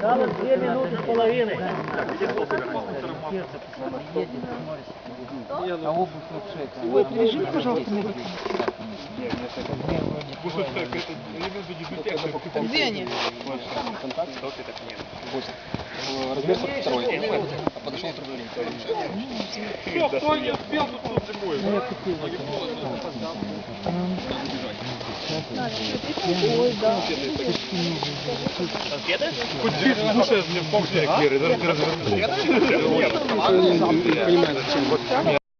Осталось 2 минуты с половиной. А обувь вообще? Ой, привяжи, пожалуйста, меня. Где они? Размер 42. А подошел управление. Что, кто не успел тут зимой? Ой, да. Конфеты? Слушай, мне в полдня Киры, даже не развернулся. Не понимаю, зачем.